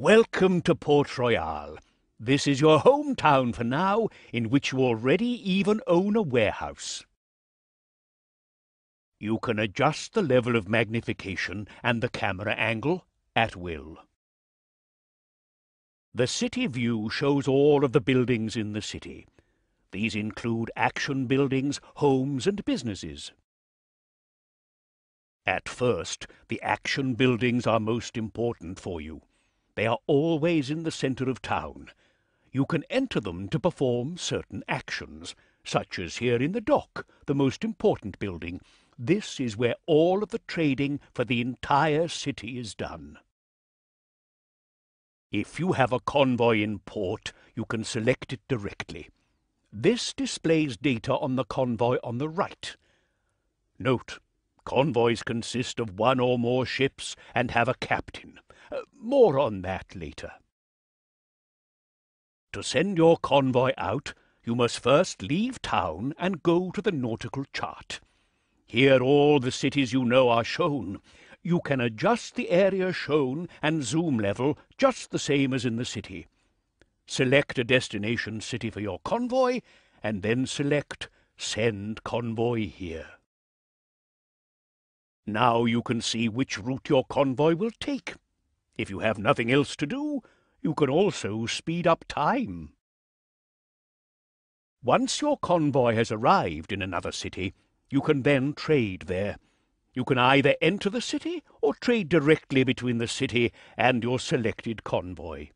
Welcome to Port Royale. This is your hometown for now, in which you already even own a warehouse. You can adjust the level of magnification and the camera angle at will. The city view shows all of the buildings in the city. These include action buildings, homes, and businesses. At first, the action buildings are most important for you. They are always in the center of town. You can enter them to perform certain actions, such as here in the dock, the most important building. This is where all of the trading for the entire city is done. If you have a convoy in port, you can select it directly. This displays data on the convoy on the right. Note, convoys consist of one or more ships and have a captain. More on that later. To send your convoy out, you must first leave town and go to the nautical chart. Here all the cities you know are shown. You can adjust the area shown and zoom level just the same as in the city. Select a destination city for your convoy, and then select Send Convoy Here. Now you can see which route your convoy will take. If you have nothing else to do, you can also speed up time. Once your convoy has arrived in another city, you can then trade there. You can either enter the city or trade directly between the city and your selected convoy.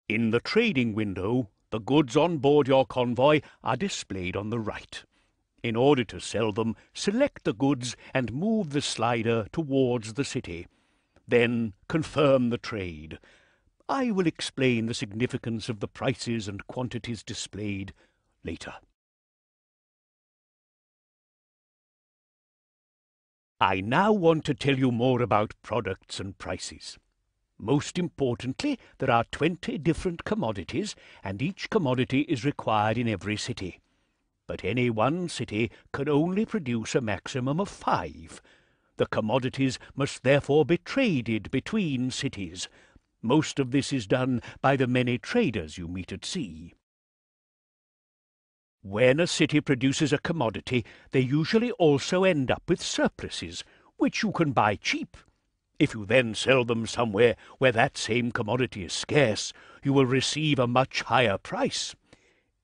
In the trading window, the goods on board your convoy are displayed on the right. In order to sell them, select the goods and move the slider towards the city. Then confirm the trade. I will explain the significance of the prices and quantities displayed later. I now want to tell you more about products and prices. Most importantly, there are 20 different commodities, and each commodity is required in every city. But any one city can only produce a maximum of 5. The commodities must therefore be traded between cities. Most of this is done by the many traders you meet at sea. When a city produces a commodity, they usually also end up with surpluses, which you can buy cheap. If you then sell them somewhere where that same commodity is scarce, you will receive a much higher price.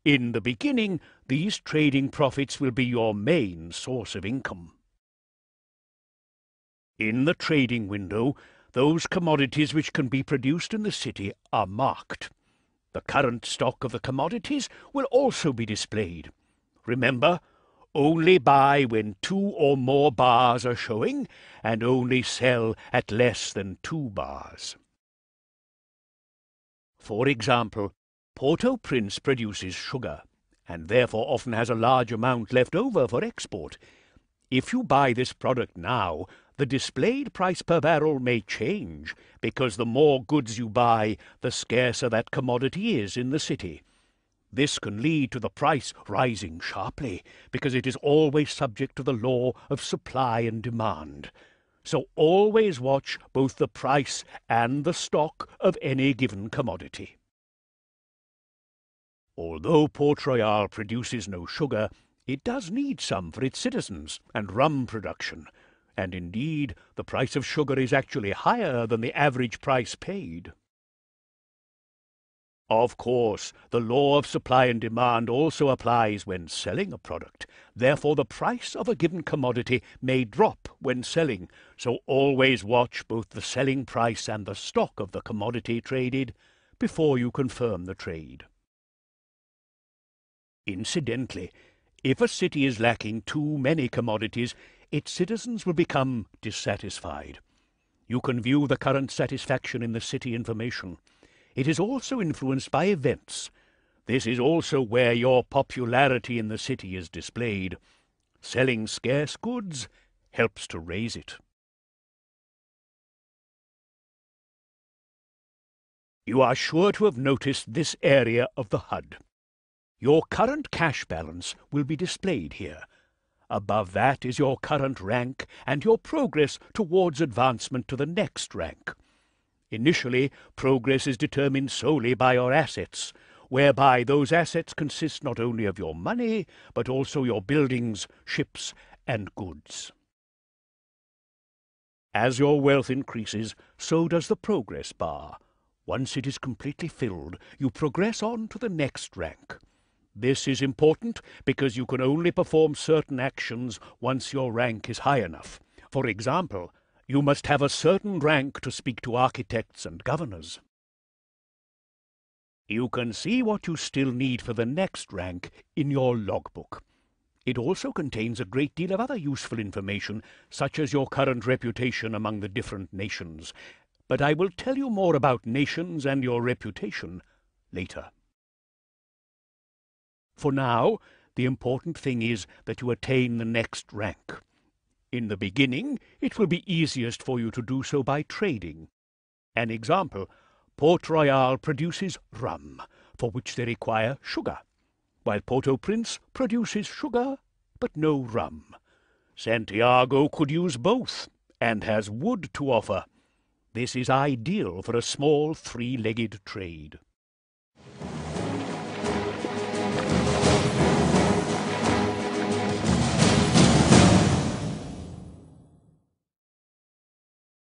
In the beginning, these trading profits will be your main source of income. In the trading window, those commodities which can be produced in the city are marked. The current stock of the commodities will also be displayed. Remember, only buy when 2 or more bars are showing, and only sell at less than 2 bars. For example, Port-au-Prince produces sugar, and therefore often has a large amount left over for export. If you buy this product now, the displayed price per barrel may change, because the more goods you buy, the scarcer that commodity is in the city. This can lead to the price rising sharply, because it is always subject to the law of supply and demand. So always watch both the price and the stock of any given commodity. Although Port Royale produces no sugar, it does need some for its citizens and rum production, and indeed the price of sugar is actually higher than the average price paid. Of course, the law of supply and demand also applies when selling a product. Therefore, the price of a given commodity may drop when selling, so always watch both the selling price and the stock of the commodity traded before you confirm the trade. Incidentally, if a city is lacking too many commodities, its citizens will become dissatisfied. You can view the current satisfaction in the city information. It is also influenced by events. This is also where your popularity in the city is displayed. Selling scarce goods helps to raise it. You are sure to have noticed this area of the HUD. Your current cash balance will be displayed here. Above that is your current rank and your progress towards advancement to the next rank. Initially, progress is determined solely by your assets, whereby those assets consist not only of your money, but also your buildings, ships, and goods. As your wealth increases, so does the progress bar. Once it is completely filled, you progress on to the next rank. This is important because you can only perform certain actions once your rank is high enough. For example, you must have a certain rank to speak to architects and governors. You can see what you still need for the next rank in your logbook. It also contains a great deal of other useful information, such as your current reputation among the different nations. But I will tell you more about nations and your reputation later. For now, the important thing is that you attain the next rank. In the beginning, it will be easiest for you to do so by trading. An example, Port Royale produces rum, for which they require sugar, while Port-au-Prince produces sugar, but no rum. Santiago could use both, and has wood to offer. This is ideal for a small three-legged trade.